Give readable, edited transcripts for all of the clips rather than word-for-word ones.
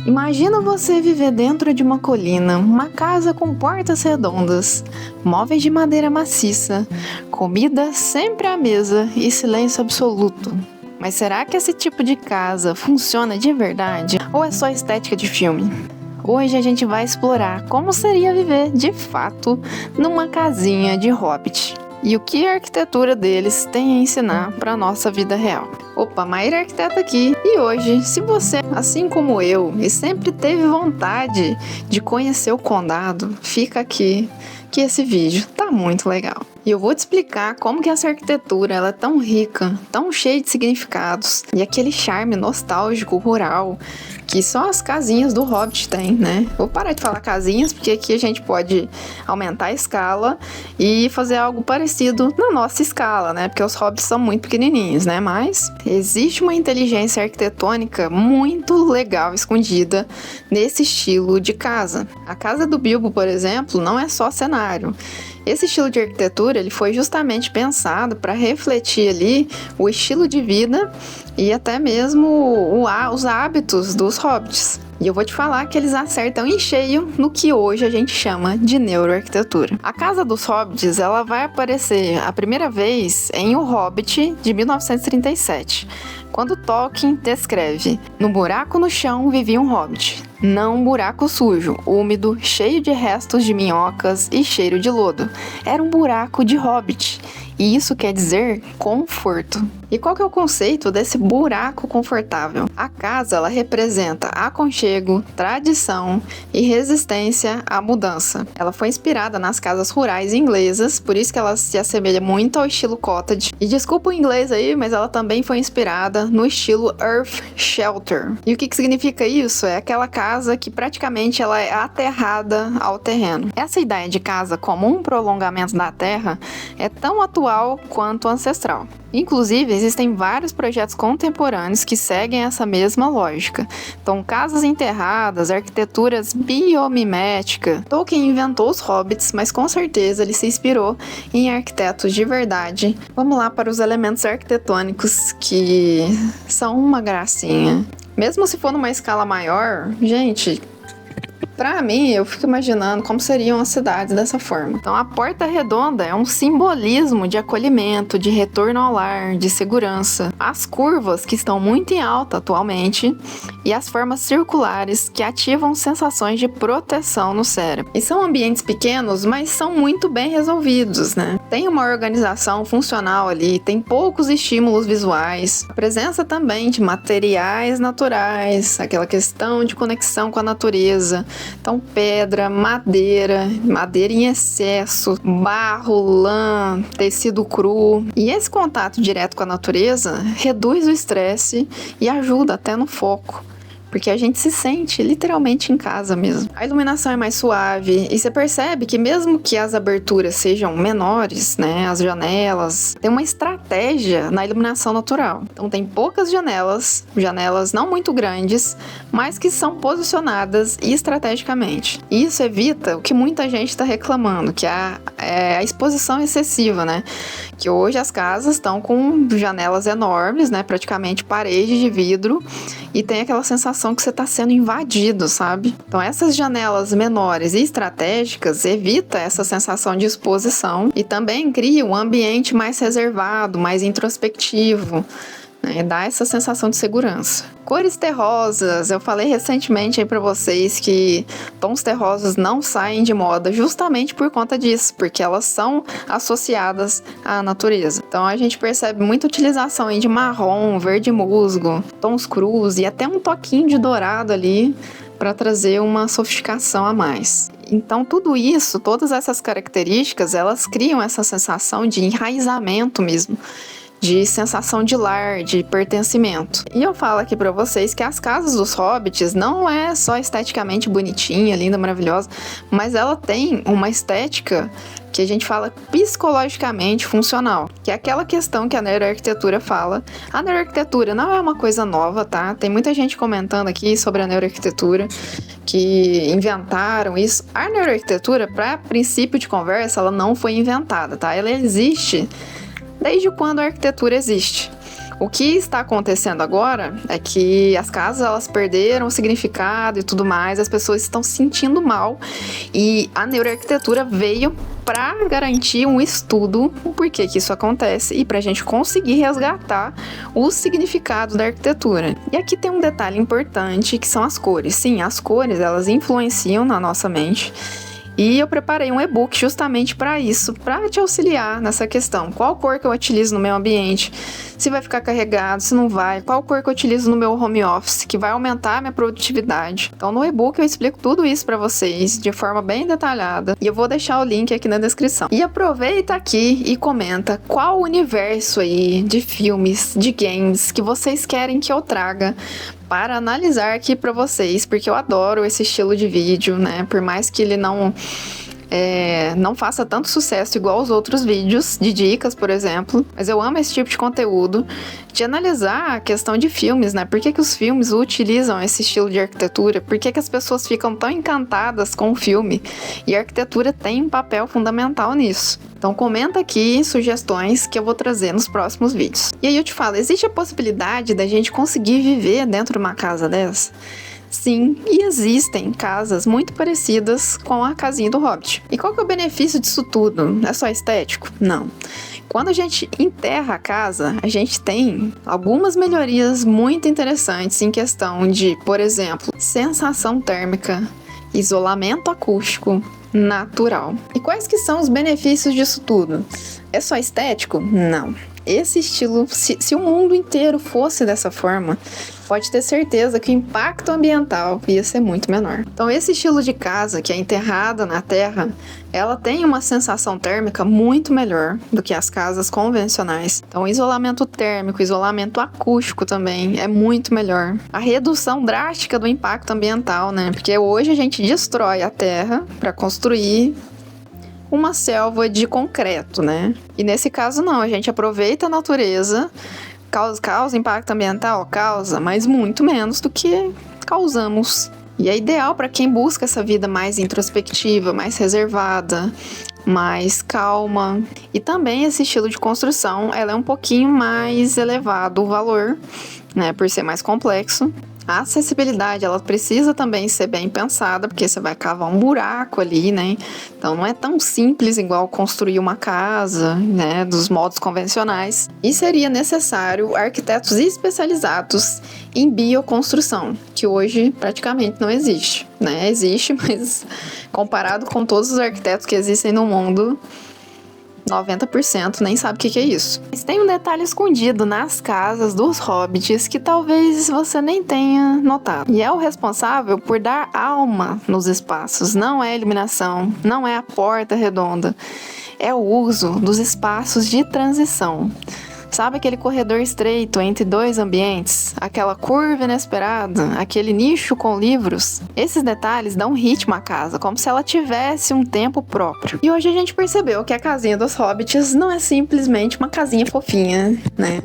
Imagina você viver dentro de uma colina, uma casa com portas redondas, móveis de madeira maciça, comida sempre à mesa e silêncio absoluto. Mas será que esse tipo de casa funciona de verdade ou é só estética de filme? Hoje a gente vai explorar como seria viver de fato numa casinha de hobbit e o que a arquitetura deles tem a ensinar para a nossa vida real. Opa, Maíra Arquiteta aqui, e hoje, se você, assim como eu, e sempre teve vontade de conhecer o condado, fica aqui que esse vídeo tá muito legal. E eu vou te explicar como que essa arquitetura ela é tão rica, tão cheia de significados, e aquele charme nostálgico rural que só as casinhas do Hobbit têm, né? Vou parar de falar casinhas, porque aqui a gente pode aumentar a escala e fazer algo parecido na nossa escala, né? Porque os Hobbits são muito pequenininhos, né? Mas existe uma inteligência arquitetônica muito legal escondida nesse estilo de casa. A casa do Bilbo, por exemplo, não é só cenário. Esse estilo de arquitetura ele foi justamente pensado para refletir ali o estilo de vida e até mesmo os hábitos dos hobbits. E eu vou te falar que eles acertam em cheio no que hoje a gente chama de neuroarquitetura. A Casa dos Hobbits ela vai aparecer a primeira vez em O Hobbit, de 1937, quando Tolkien descreve: no buraco no chão vivia um hobbit, não um buraco sujo, úmido, cheio de restos de minhocas e cheiro de lodo. Era um buraco de hobbit. E isso quer dizer conforto. E qual que é o conceito desse buraco confortável? A casa ela representa aconchego, tradição e resistência à mudança. Ela foi inspirada nas casas rurais inglesas, por isso que ela se assemelha muito ao estilo cottage. E desculpa o inglês aí, mas ela também foi inspirada no estilo earth shelter. E o que significa isso? É aquela casa que praticamente ela é aterrada ao terreno. Essa ideia de casa como um prolongamento da terra é tão atual quanto ancestral. Inclusive, existem vários projetos contemporâneos que seguem essa mesma lógica. Então, casas enterradas, arquiteturas biomimética. Tolkien inventou os hobbits, mas com certeza ele se inspirou em arquitetos de verdade. Vamos lá para os elementos arquitetônicos que são uma gracinha. Mesmo se for numa escala maior, gente, pra mim, eu fico imaginando como seriam as cidades dessa forma. Então, a porta redonda é um simbolismo de acolhimento, de retorno ao lar, de segurança. As curvas, que estão muito em alta atualmente, e as formas circulares, que ativam sensações de proteção no cérebro. E são ambientes pequenos, mas são muito bem resolvidos, né? Tem uma organização funcional ali, tem poucos estímulos visuais, a presença também de materiais naturais, aquela questão de conexão com a natureza. Então, pedra, madeira em excesso, barro, lã, tecido cru. E esse contato direto com a natureza reduz o estresse e ajuda até no foco, porque a gente se sente literalmente em casa mesmo. A iluminação é mais suave e você percebe que mesmo que as aberturas sejam menores, né, as janelas, tem uma estratégia na iluminação natural. Então tem poucas janelas não muito grandes, mas que são posicionadas estrategicamente. E isso evita o que muita gente está reclamando, que é a exposição excessiva, né? Que hoje as casas estão com janelas enormes, né, praticamente parede de vidro, e tem aquela sensação que você está sendo invadido, sabe? Então essas janelas menores e estratégicas evita essa sensação de exposição e também cria um ambiente mais reservado, mais introspectivo, né? Dá essa sensação de segurança. Cores terrosas, eu falei recentemente aí pra vocês que tons terrosos não saem de moda justamente por conta disso, porque elas são associadas à natureza. Então a gente percebe muita utilização aí de marrom, verde musgo, tons crus e até um toquinho de dourado ali para trazer uma sofisticação a mais. Então tudo isso, todas essas características, elas criam essa sensação de enraizamento mesmo, de sensação de lar, de pertencimento. E eu falo aqui pra vocês que as casas dos hobbits não é só esteticamente bonitinha, linda, maravilhosa, mas ela tem uma estética que a gente fala psicologicamente funcional, que é aquela questão que a neuroarquitetura fala. A neuroarquitetura não é uma coisa nova, tá? Tem muita gente comentando aqui sobre a neuroarquitetura, que inventaram isso. A neuroarquitetura, para princípio de conversa, ela não foi inventada, tá? Ela existe desde quando a arquitetura existe. O que está acontecendo agora é que as casas elas perderam o significado e tudo mais, as pessoas estão se sentindo mal e a neuroarquitetura veio para garantir um estudo o porquê que isso acontece e para a gente conseguir resgatar o significado da arquitetura. E aqui tem um detalhe importante que são as cores. Sim, as cores elas influenciam na nossa mente. E eu preparei um e-book justamente para isso, para te auxiliar nessa questão. Qual cor que eu utilizo no meu ambiente? Se vai ficar carregado, se não vai? Qual cor que eu utilizo no meu home office, que vai aumentar a minha produtividade? Então no e-book eu explico tudo isso para vocês de forma bem detalhada. E eu vou deixar o link aqui na descrição. E aproveita aqui e comenta qual universo aí de filmes, de games que vocês querem que eu traga para analisar aqui para vocês, porque eu adoro esse estilo de vídeo, né? Por mais que ele não faça tanto sucesso igual os outros vídeos de dicas, por exemplo, mas eu amo esse tipo de conteúdo, de analisar a questão de filmes, né? Por que que os filmes utilizam esse estilo de arquitetura? Por que que as pessoas ficam tão encantadas com o filme? E a arquitetura tem um papel fundamental nisso. Então comenta aqui sugestões que eu vou trazer nos próximos vídeos. E aí eu te falo, existe a possibilidade da gente conseguir viver dentro de uma casa dessa? Sim, e existem casas muito parecidas com a casinha do Hobbit. E qual que é o benefício disso tudo? É só estético? Não. Quando a gente enterra a casa, a gente tem algumas melhorias muito interessantes em questão de, por exemplo, sensação térmica, isolamento acústico natural. E quais que são os benefícios disso tudo? É só estético? Não. Esse estilo, se o mundo inteiro fosse dessa forma, pode ter certeza que o impacto ambiental ia ser muito menor. Então esse estilo de casa que é enterrada na terra, ela tem uma sensação térmica muito melhor do que as casas convencionais. Então isolamento térmico, isolamento acústico também é muito melhor. A redução drástica do impacto ambiental, né? Porque hoje a gente destrói a terra para construir uma selva de concreto, né? E nesse caso não, a gente aproveita a natureza, causa impacto ambiental, causa, mas muito menos do que causamos. E é ideal para quem busca essa vida mais introspectiva, mais reservada, mais calma. E também esse estilo de construção, ela é um pouquinho mais elevado o valor, né, por ser mais complexo. A acessibilidade, ela precisa também ser bem pensada, porque você vai cavar um buraco ali, né? Então não é tão simples igual construir uma casa, né, dos modos convencionais. E seria necessário arquitetos especializados em bioconstrução, que hoje praticamente não existe, né? Existe, mas comparado com todos os arquitetos que existem no mundo, 90% nem sabe o que é isso. Mas tem um detalhe escondido nas casas dos hobbits que talvez você nem tenha notado. E é o responsável por dar alma nos espaços. Não é a iluminação, não é a porta redonda. É o uso dos espaços de transição. Sabe aquele corredor estreito entre dois ambientes? Aquela curva inesperada? Aquele nicho com livros? Esses detalhes dão ritmo à casa, como se ela tivesse um tempo próprio. E hoje a gente percebeu que a casinha dos hobbits não é simplesmente uma casinha fofinha, né?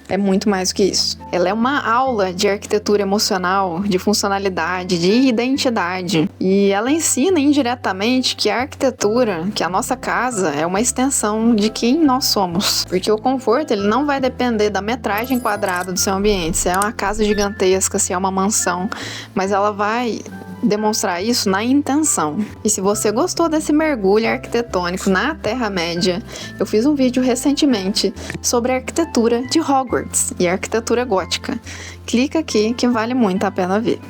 É muito mais do que isso. Ela é uma aula de arquitetura emocional, de funcionalidade, de identidade. E ela ensina indiretamente que a arquitetura, que a nossa casa, é uma extensão de quem nós somos. Porque o conforto, ele não vai depender da metragem quadrada do seu ambiente. Se é uma casa gigantesca, se é uma mansão. Mas ela vai demonstrar isso na intenção. E se você gostou desse mergulho arquitetônico na Terra-média, eu fiz um vídeo recentemente sobre a arquitetura de Hogwarts e a arquitetura gótica. Clica aqui que vale muito a pena ver.